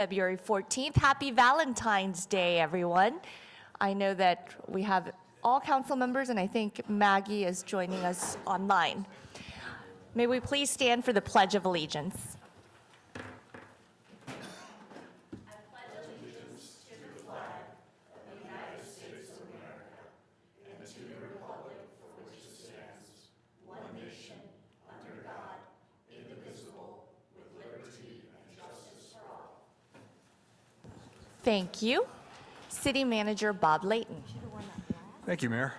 February 14th. Happy Valentine's Day, everyone. I know that we have all council members, and I think Maggie is joining us online. May we please stand for the Pledge of Allegiance? Thank you. City Manager Bob Layton. Thank you, Mayor.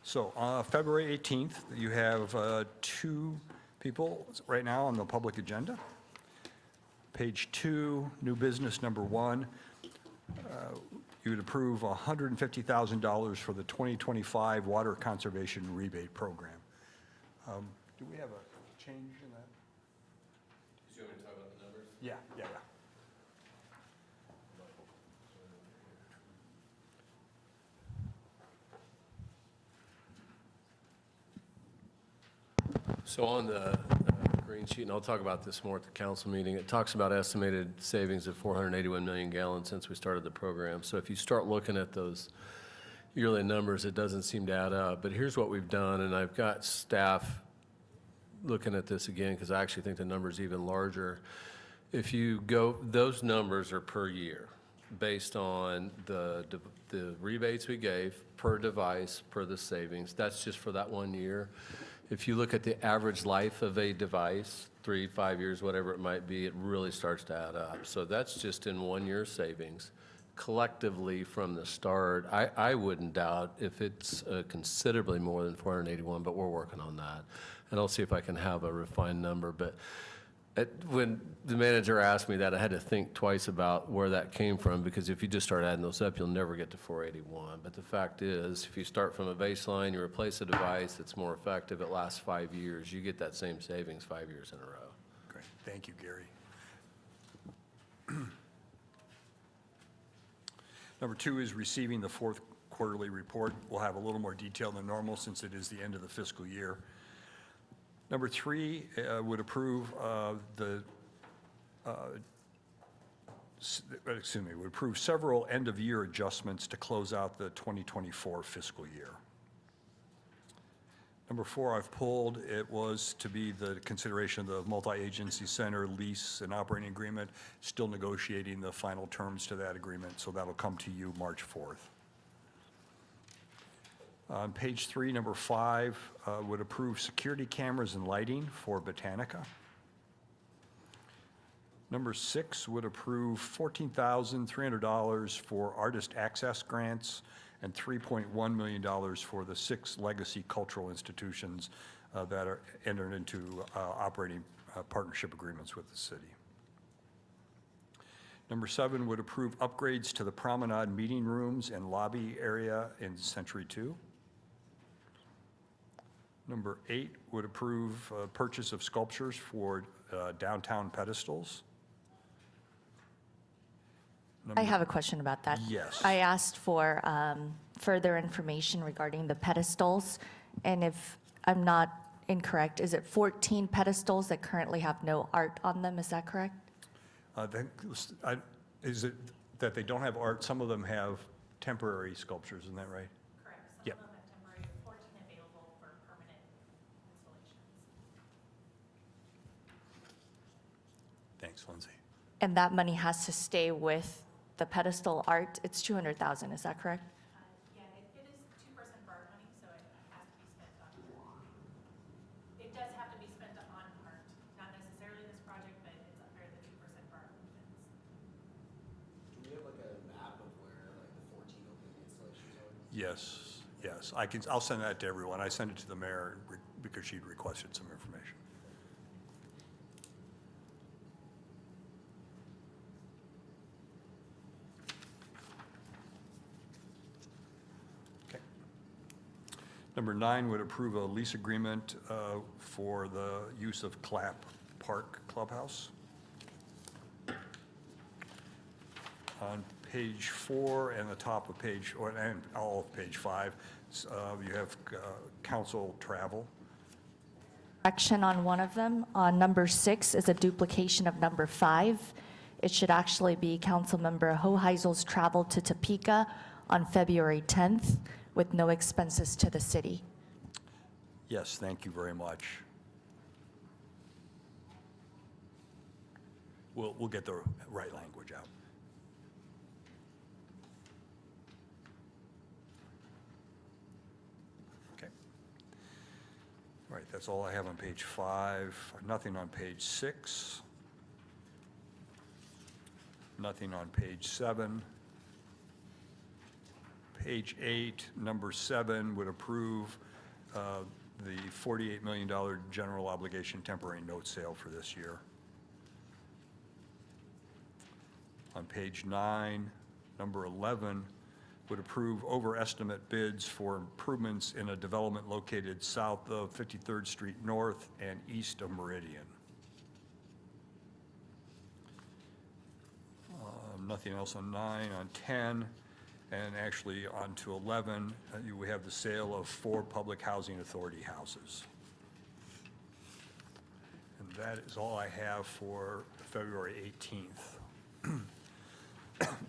February 18th, you have two people right now on the public agenda. Page 2, new business number 1. You would approve $150,000 for the 2025 Water Conservation Rebate Program. Do we have a change in that? Do you want me to talk about the numbers? Yeah. So on the green sheet, and I'll talk about this more at the council meeting, it talks about estimated savings of 481 million gallons since we started the program. So if you start looking at those yearly numbers, it doesn't seem to add up. But here's what we've done, and I've got staff looking at this again because I actually think the number's even larger. If you go, those numbers are per year based on the rebates we gave per device, per the savings. That's just for that 1 year. If you look at the average life of a device, 3, 5 years, whatever it might be, it really starts to add up. So that's just in 1 year savings. Collectively from the start, I wouldn't doubt if it's considerably more than 481, but we're working on that. And I'll see if I can have a refined number. But when the manager asked me that, I had to think twice about where that came from, because if you just start adding those up, you'll never get to 481. But the fact is, if you start from a baseline, you replace a device that's more effective, it lasts 5 years, you get that same savings 5 years in a row. Great. Thank you, Gary. Number 2 is receiving the 4th quarterly report. We'll have a little more detail than normal since it is the end of the fiscal year. Number 3 would approve would approve several end-of-year adjustments to close out the 2024 fiscal year. Number 4 I've pulled, it was to be the consideration of the multi-agency center lease and operating agreement, still negotiating the final terms to that agreement, so that'll come to you March 4th. On page 3, number 5 would approve security cameras and lighting for Botanica. Number 6 would approve $14,300 for artist access grants and $3.1 million for the 6 legacy cultural institutions that are entered into operating partnership agreements with the city. Number 7 would approve upgrades to the promenade meeting rooms and lobby area in Century 2. Number 8 would approve purchase of sculptures for downtown pedestals. I have a question about that. Yes. I asked for further information regarding the pedestals, and if I'm not incorrect, is it 14 pedestals that currently have no art on them? Is that correct? Is it that they don't have art? Some of them have temporary sculptures, isn't that right? Correct. Some Yep. of them have temporary, 14 available for permanent installations. Thanks, Lindsay. And that money has to stay with the pedestal art? It's $200,000, is that correct? Yeah, it is 2% for art money, so it has to be spent on, it does have to be spent on art. Not necessarily this project, but it's under the 2% for art movements. Do we have like a map of where like the 14 open installations are? Yes. I'll send that to everyone. I sent it to the mayor because she'd requested some information. Okay. Number 9 would approve a lease agreement for the use of Clapp Park Clubhouse. On page 4 and the top of page, and all of page 5, you have council travel. correction on one of them. On number 6 is a duplication of number 5. It should actually be Councilmember Hoheisel's travel to Topeka on February 10th with no expenses to the city. Yes, thank you very much. We'll get the right language out. Okay. All right, that's all I have on page 5. Nothing on page 6. Nothing on page 7. Page 8, number 7 would approve the $48 million general obligation temporary note sale for this year. On page 9, number 11 would approve overestimate bids for improvements in a development located south of 53rd Street North and east of Meridian. Nothing else on 9. On 10, and actually on to 11, we have the sale of 4 public housing authority houses. And that is all I have for February 18th.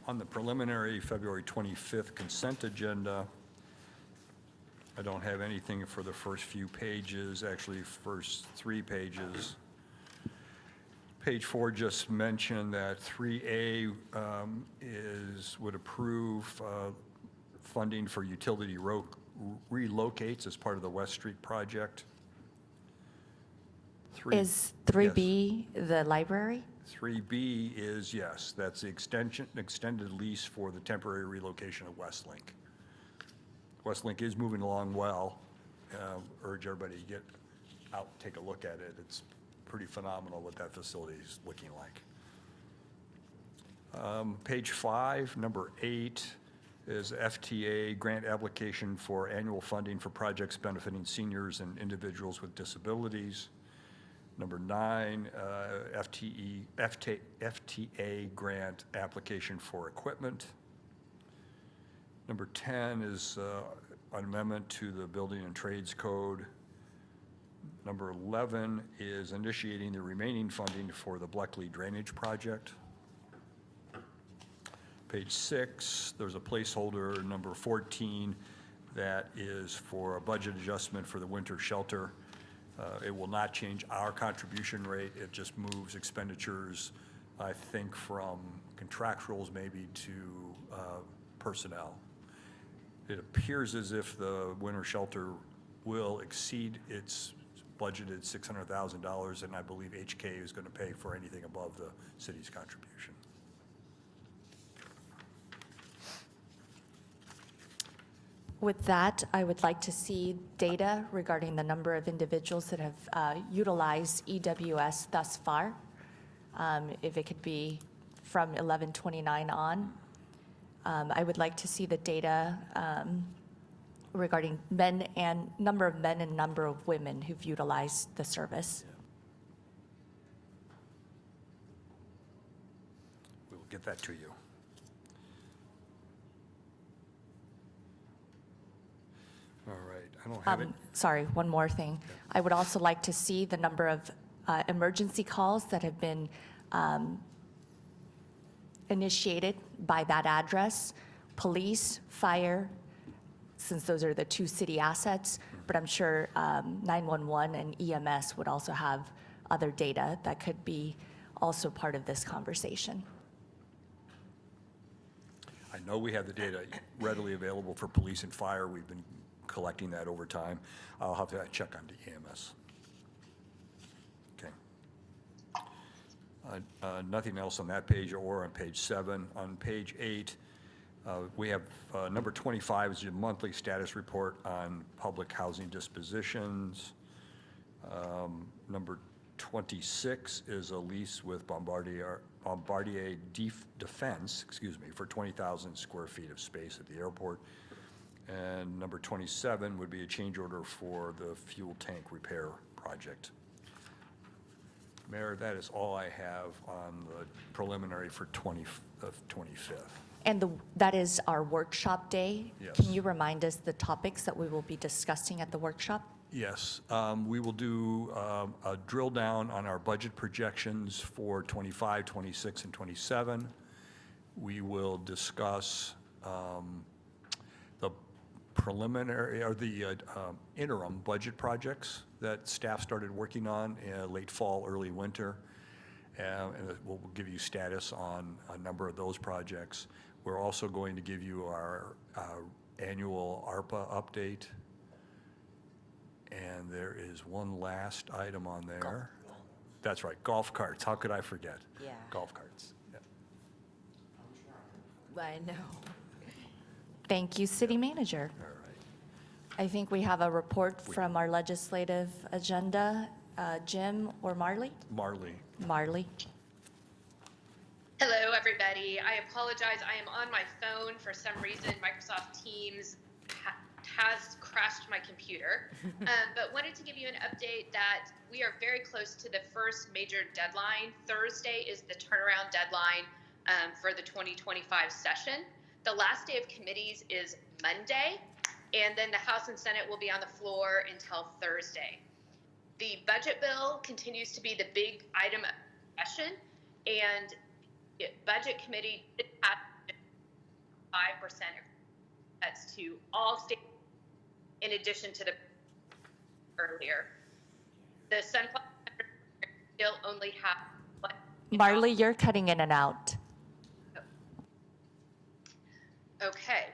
On the preliminary February 25th consent agenda, I don't have anything for the first few pages, actually first 3 pages. Page 4 just mentioned that 3A would approve funding for utility relocates as part of the West Street project. Is 3B the library? 3B is, yes, that's the extended lease for the temporary relocation of Westlink. Westlink is moving along well. Urge everybody to get out, take a look at it. It's pretty phenomenal what that facility is looking like. Page 5, number 8, is FTA grant application for annual funding for projects benefiting seniors and individuals with disabilities. Number 9, FTA grant application for equipment. Number 10 is an amendment to the Building and Trades Code. Number 11 is initiating the remaining funding for the Bleckley Drainage Project. Page 6, there's a placeholder, number 14, that is for a budget adjustment for the winter shelter. It will not change our contribution rate. It just moves expenditures, I think, from contractuals maybe to personnel. It appears as if the winter shelter will exceed its budgeted $600,000, and I believe HK is going to pay for anything above the city's contribution. With that, I would like to see data regarding the number of individuals that have utilized EWS thus far. If it could be from 11/29 on. I would like to see the data regarding men and number of men and number of women who've utilized the service. We will get that to you. All right, I don't have it. Sorry, one more thing. I would also like to see the number of emergency calls that have been initiated by that address, police, fire, since those are the 2 city assets, but I'm sure 911 and EMS would also have other data that could be also part of this conversation. I know we have the data readily available for police and fire. We've been collecting that over time. I'll have to check on the EMS. Okay. Nothing else on that page or on page 7. On page 8, we have number 25 is your monthly status report on public housing dispositions. Number 26 is a lease with Bombardier Defense, for 20,000 square feet of space at the airport. And number 27 would be a change order for the fuel tank repair project. Mayor, that is all I have on the preliminary for 25th. And that is our workshop day. Yes. Can you remind us the topics that we will be discussing at the workshop? Yes, we will do a drill down on our budget projections for 25, 26, and 27. We will discuss the preliminary, or the interim budget projects that staff started working on late fall, early winter. And we'll give you status on a number of those projects. We're also going to give you our annual ARPA update. And there is one last item on there. That's right, golf carts. How could I forget? Yeah. Golf carts. Yeah. I know. Thank you, City Manager. All right. I think we have a report from our legislative agenda. Jim or Marley? Marley. Marley. Hello, everybody. I apologize. I am on my phone. For some reason, Microsoft Teams has crashed my computer. But wanted to give you an update that we are very close to the first major deadline. Thursday is the turnaround deadline for the 2025 session. The last day of committees is Monday, and then the House and Senate will be on the floor until Thursday. The budget bill continues to be the big item of session, and Budget Committee did have 5% cuts to all states in addition to the earlier. The Sunflower still only have what? Marley, you're cutting in and out. Okay.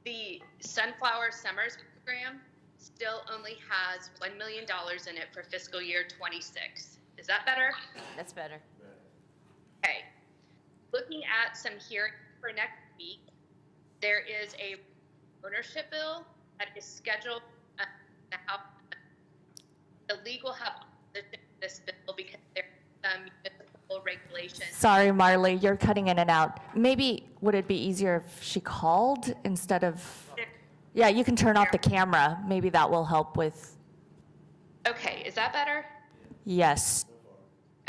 The Sunflower Summers program still only has $1 million in it for fiscal year 26. Is that better? That's better. Okay. Looking at some hearings for next week, there is a ownership bill that is scheduled in the House. The league will have opposition to this bill because there are some municipal regulations. Sorry, Marley, you're cutting in and out. Maybe would it be easier if she called instead of? Yeah, you can turn off the camera. Maybe that will help with. Okay, is that better? Yes.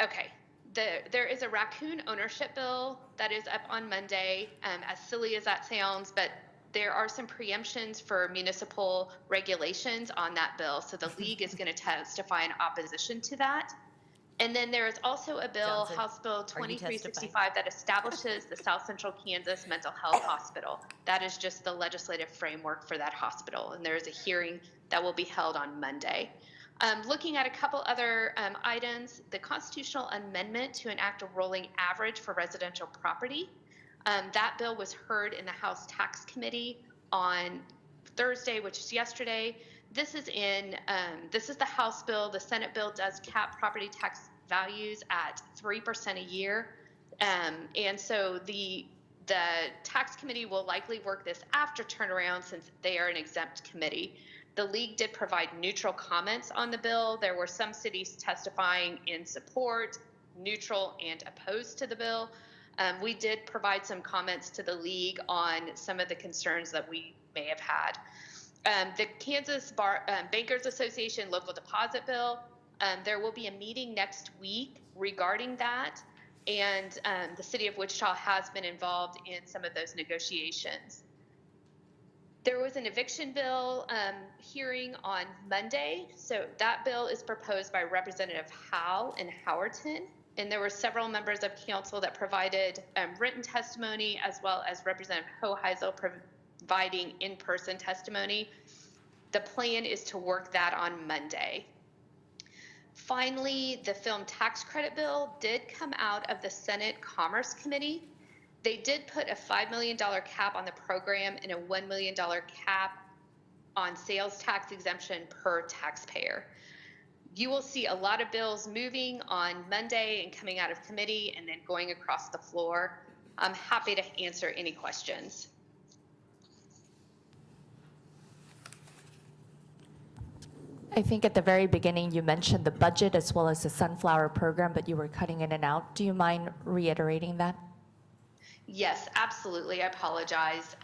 Okay. There is a raccoon ownership bill that is up on Monday, as silly as that sounds, but there are some preemptions for municipal regulations on that bill. So the league is going to testify in opposition to that. And then there is also a bill, Sounds like- House Bill Are you 2365, that establishes the South Central Kansas Mental Health Hospital. That is just the legislative framework for that hospital. And there is a hearing that will be held on Monday. Looking at a couple other items, the constitutional amendment to enact a rolling average for residential property. That bill was heard in the House Tax Committee on Thursday, which is yesterday. This is the House bill. The Senate bill does cap property tax values at 3% a year. And so the Tax Committee will likely work this after turnaround since they are an exempt committee. The league did provide neutral comments on the bill. There were some cities testifying in support, neutral, and opposed to the bill. We did provide some comments to the league on some of the concerns that we may have had. The Kansas Bankers Association local deposit bill, there will be a meeting next week regarding that, and the city of Wichita has been involved in some of those negotiations. There was an eviction bill hearing on Monday. So that bill is proposed by Representative Howe in Howerton. And there were several members of council that provided written testimony, as well as Representative Hoheisel providing in-person testimony. The plan is to work that on Monday. Finally, the film tax credit bill did come out of the Senate Commerce Committee. They did put a $5 million cap on the program and a $1 million cap on sales tax exemption per taxpayer. You will see a lot of bills moving on Monday and coming out of committee and then going across the floor. I'm happy to answer any questions. I think at the very beginning you mentioned the budget as well as the sunflower program, but you were cutting in and out. Do you mind reiterating that? Yes, absolutely. I apologize.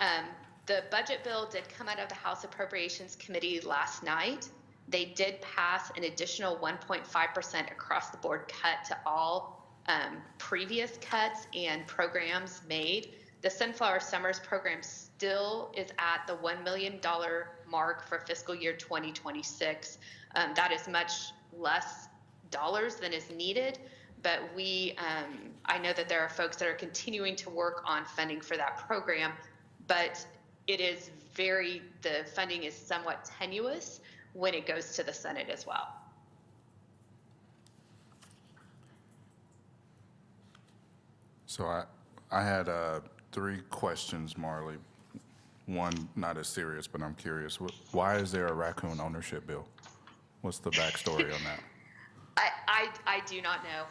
The budget bill did come out of the House Appropriations Committee last night. They did pass an additional 1.5% across the board cut to all previous cuts and programs made. The Sunflower Summers program still is at the $1 million mark for fiscal year 2026. That is much less dollars than is needed, but I know that there are folks that are continuing to work on funding for that program, but the funding is somewhat tenuous when it goes to the Senate as well. So I had 3 questions, Marley. One, not as serious, but I'm curious. Why is there a raccoon ownership bill? What's the backstory on that? I do not know.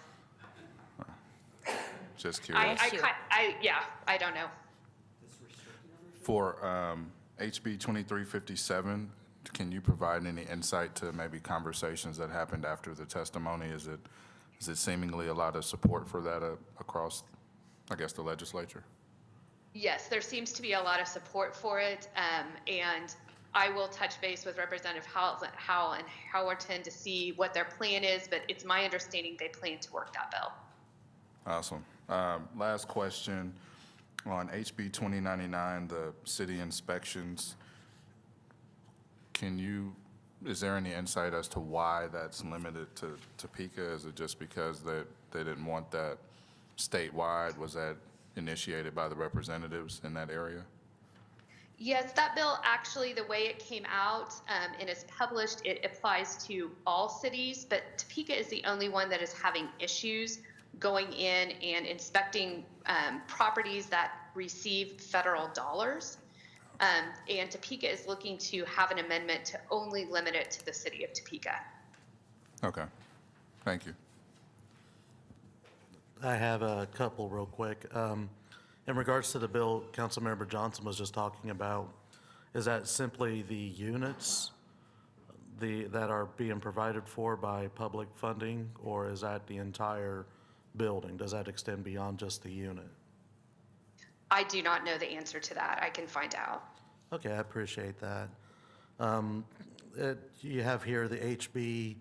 Just curious. I don't know. For HB 2357, can you provide any insight to maybe conversations that happened after the testimony? Is it seemingly a lot of support for that across, I guess, the legislature? Yes, there seems to be a lot of support for it, and I will touch base with Representative Howell and Howerton to see what their plan is, but it's my understanding they plan to work that bill. Awesome. Last question on HB 2099, the city inspections. Is there any insight as to why that's limited to Topeka? Is it just because they didn't want that statewide? Was that initiated by the representatives in that area? Yes, that bill actually, the way it came out and is published, it applies to all cities, but Topeka is the only one that is having issues going in and inspecting properties that receive federal dollars. And Topeka is looking to have an amendment to only limit it to the city of Topeka. Okay. Thank you. I have a couple real quick. In regards to the bill Councilmember Johnson was just talking about, is that simply the units that are being provided for by public funding, or is that the entire building? Does that extend beyond just the unit? I do not know the answer to that. I can find out. Okay, I appreciate that. You have here the HB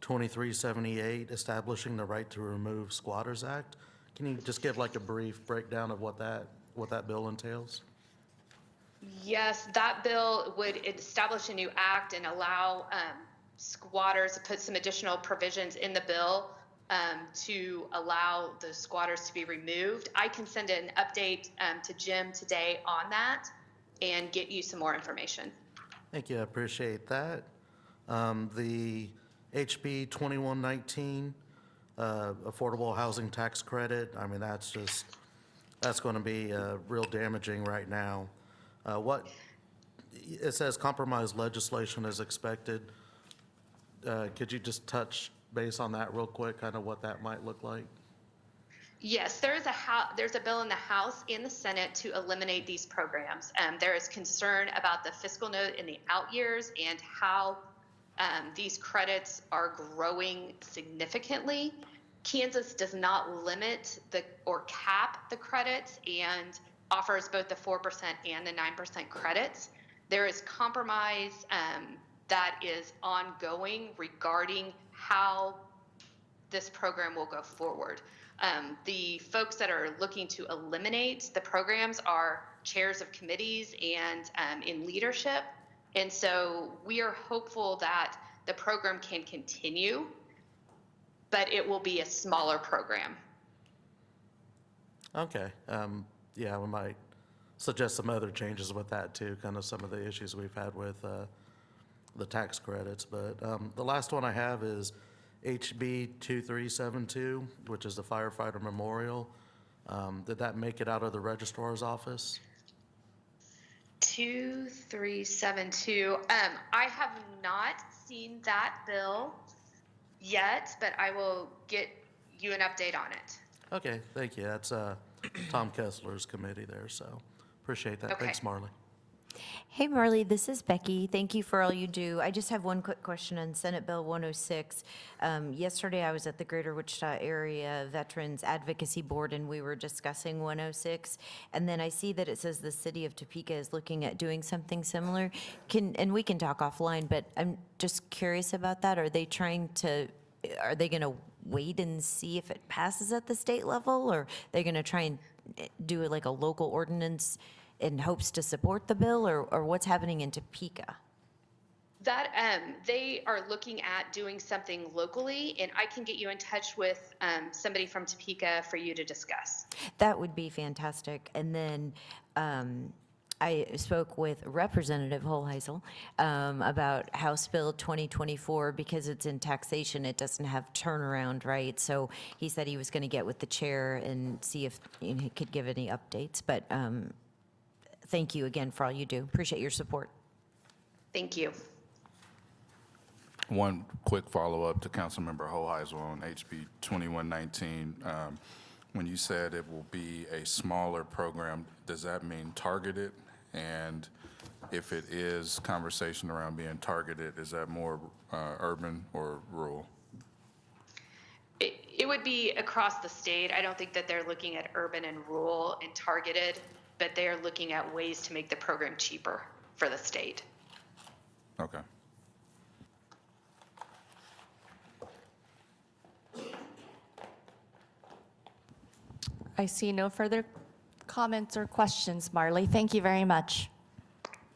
2378, establishing the right to remove Squatters Act. Can you just give like a brief breakdown of what that bill entails? Yes, that bill would establish a new act and allow squatters to put some additional provisions in the bill to allow the squatters to be removed. I can send an update to Jim today on that and get you some more information. Thank you, I appreciate that. The HB 2119, affordable housing tax credit, I mean, that's going to be real damaging right now. It says compromise legislation is expected. Could you just touch base on that real quick, kind of what that might look like? Yes, there's a bill in the House and the Senate to eliminate these programs. There is concern about the fiscal note in the out years and how these credits are growing significantly. Kansas does not limit or cap the credits and offers both the 4% and the 9% credits. There is compromise that is ongoing regarding how this program will go forward. The folks that are looking to eliminate the programs are chairs of committees and in leadership. And so we are hopeful that the program can continue, but it will be a smaller program. Okay, yeah, we might suggest some other changes with that too, kind of some of the issues we've had with the tax credits. But the last one I have is HB 2372, which is the firefighter memorial. Did that make it out of the registrar's office? 2372. I have not seen that bill yet, but I will get you an update on it. Okay, thank you. That's Tom Kessler's committee there, so appreciate that. Okay. Thanks, Marley. Hey, Marley, this is Becky. Thank you for all you do. I just have one quick question on Senate Bill 106. Yesterday, I was at the Greater Wichita Area Veterans Advocacy Board, and we were discussing 106. And then I see that it says the city of Topeka is looking at doing something similar. And we can talk offline, but I'm just curious about that. Are they going to wait and see if it passes at the state level, or are they going to try and do like a local ordinance in hopes to support the bill, or what's happening in Topeka? That they are looking at doing something locally, and I can get you in touch with somebody from Topeka for you to discuss. That would be fantastic. And then I spoke with Representative Holheisel about House Bill 2024 because it's in taxation. It doesn't have turnaround, right? So he said he was going to get with the chair and see if he could give any updates. But thank you again for all you do. Appreciate your support. Thank you. One quick follow-up to Councilmember Hoheisel on HB 2119. When you said it will be a smaller program, does that mean targeted? And if it is conversation around being targeted, is that more urban or rural? It would be across the state. I don't think that they're looking at urban and rural and targeted, but they are looking at ways to make the program cheaper for the state. Okay. I see no further comments or questions, Marley. Thank you very much.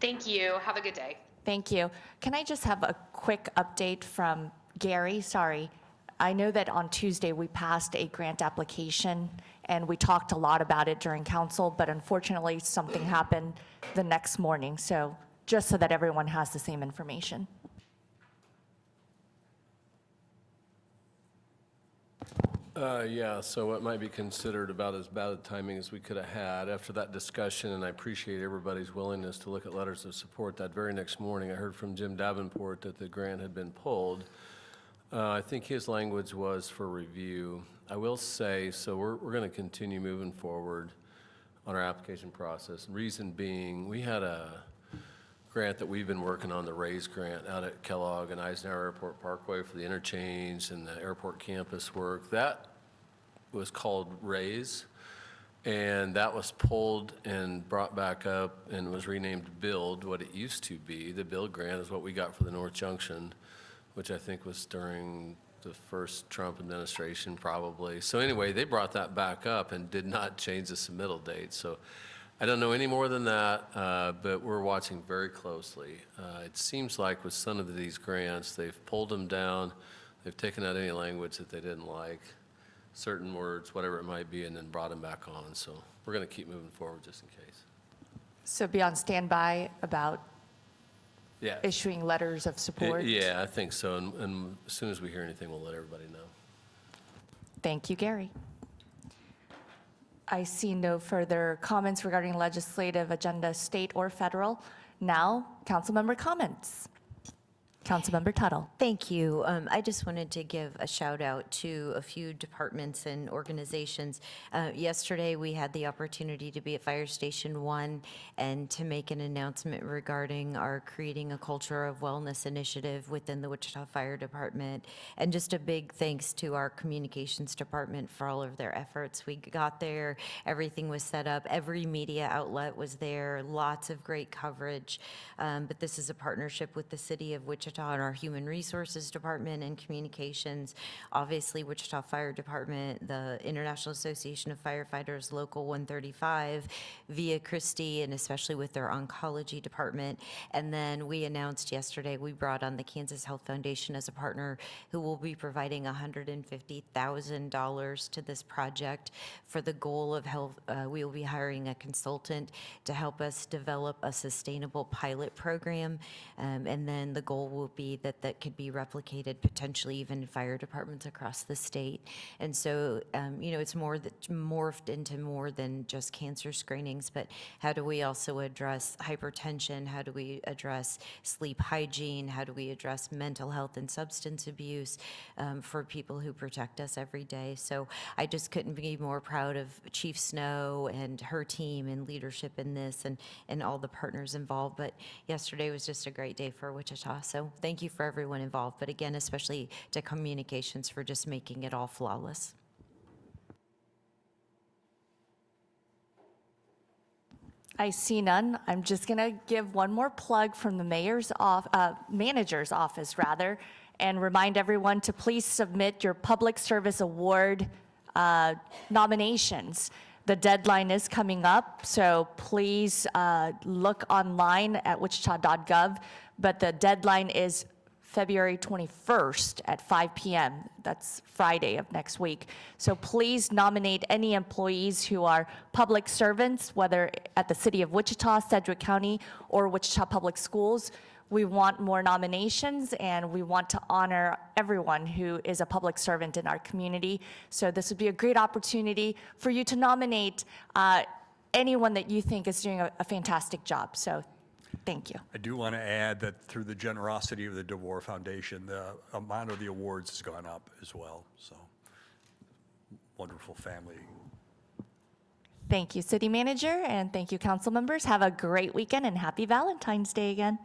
Thank you. Have a good day. Thank you. Can I just have a quick update from Gary? Sorry. I know that on Tuesday we passed a grant application and we talked a lot about it during council, but unfortunately something happened the next morning. So just so that everyone has the same information. Yeah, so it might be considered about as bad a timing as we could have had after that discussion, and I appreciate everybody's willingness to look at letters of support. That very next morning, I heard from Jim Davenport that the grant had been pulled. I think his language was for review. I will say, so we're going to continue moving forward on our application process. Reason being, we had a grant that we've been working on, the RAISE grant out at Kellogg and Eisenhower Airport Parkway for the interchange and the airport campus work. That was called RAISE, and that was pulled and brought back up and was renamed BUILD, what it used to be. The BUILD grant is what we got for the North Junction, which I think was during the first Trump administration probably. So anyway, they brought that back up and did not change the submittal date. So I don't know any more than that, but we're watching very closely. It seems like with some of these grants, they've pulled them down, they've taken out any language that they didn't like, certain words, whatever it might be, and then brought them back on. So we're going to keep moving forward just in case. So be on standby about Yeah. issuing letters of support. Yeah, I think so. And as soon as we hear anything, we'll let everybody know. Thank you, Gary. I see no further comments regarding legislative agenda, state or federal. Now, council member comments. Councilmember Tuttle. Thank you. I just wanted to give a shout out to a few departments and organizations. Yesterday, we had the opportunity to be at Fire Station 1 and to make an announcement regarding our Creating a Culture of Wellness initiative within the Wichita Fire Department. And just a big thanks to our communications department for all of their efforts. We got there, everything was set up, every media outlet was there, lots of great coverage. But this is a partnership with the city of Wichita and our Human Resources Department and Communications, obviously Wichita Fire Department, the International Association of Firefighters Local 135, via Christie, and especially with their oncology department. And then we announced yesterday, we brought on the Kansas Health Foundation as a partner who will be providing $150,000 to this project for the goal of health. We will be hiring a consultant to help us develop a sustainable pilot program. And then the goal will be that that could be replicated potentially even in fire departments across the state. And so, it's more that morphed into more than just cancer screenings, but how do we also address hypertension? How do we address sleep hygiene? How do we address mental health and substance abuse for people who protect us every day? So I just couldn't be more proud of Chief Snow and her team and leadership in this and all the partners involved. But yesterday was just a great day for Wichita. So thank you for everyone involved, but again, especially to communications for just making it all flawless. I see none. I'm just going to give one more plug from the manager's office, rather, and remind everyone to please submit your public service award nominations. The deadline is coming up, so please look online at wichita.gov but the deadline is February 21st at 5 p.m. That's Friday of next week. So please nominate any employees who are public servants, whether at the City of Wichita, Sedgwick County, or Wichita Public Schools. We want more nominations, and we want to honor everyone who is a public servant in our community. So this would be a great opportunity for you to nominate anyone that you think is doing a fantastic job. So thank you. I do want to add that through the generosity of the DeVore Foundation, the amount of the awards has gone up as well. So wonderful family. Thank you, City Manager, and thank you, council members. Have a great weekend and happy Valentine's Day again.